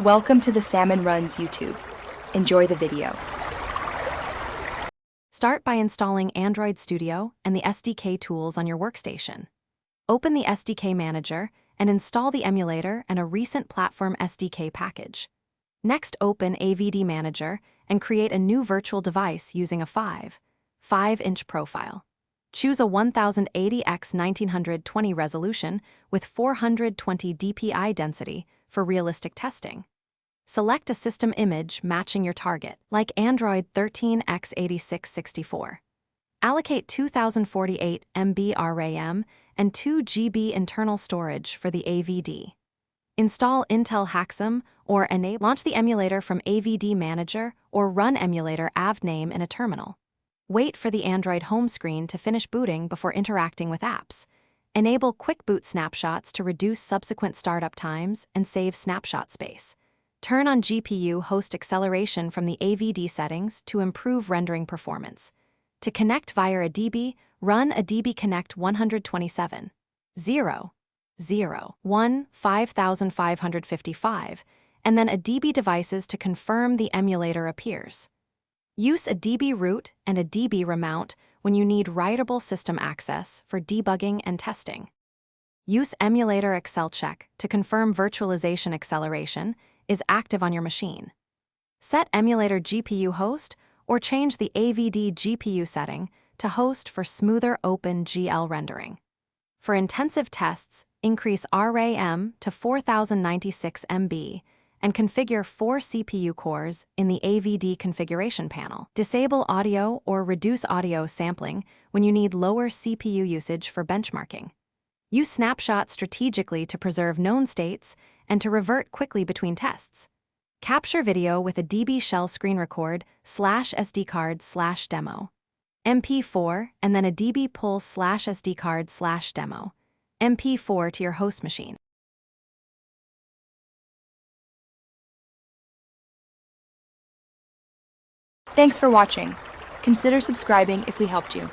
Welcome to the Salmon Runs YouTube. Enjoy the video. Start by installing Android Studio and the SDK tools on your workstation. Open the SDK Manager and install the emulator and a recent platform SDK package. Next, open AVD Manager and create a new virtual device using a 5-inch profile. Choose a 1080 x 1920 resolution with 420 dpi density for realistic testing. Select a system image matching your target, like Android 13 x 8664. Allocate 2048 MB RAM and 2 GB internal storage for the AVD. Install Intel Haxum or launch the emulator from AVD Manager or run emulator avname in a terminal. Wait for the Android home screen to finish booting before interacting with apps. Enable quick boot snapshots to reduce subsequent startup times and save snapshot space. Turn on GPU host acceleration from the AVD settings to improve rendering performance. To connect via a DB, run a DB connect 127.0.0.1.5555 and then a DB devices to confirm the emulator appears. Use a DB root and a DB remount when you need writable system access for debugging and testing. Use emulator Excel check to confirm virtualization acceleration is active on your machine. Set emulator GPU host or change the AVD GPU setting to host for smoother OpenGL rendering. For intensive tests, increase RAM to 4096 MB and configure 4 CPU cores in the AVD configuration panel. Disable audio or reduce audio sampling when you need lower CPU usage for benchmarking. Use snapshots strategically to preserve known states and to revert quickly between tests. Capture video with a DB shell screen record /SD card/demo. MP4 and then a DB pull /SD card/demo. MP4 to your host machine. Thanks for watching. Consider subscribing if we helped you.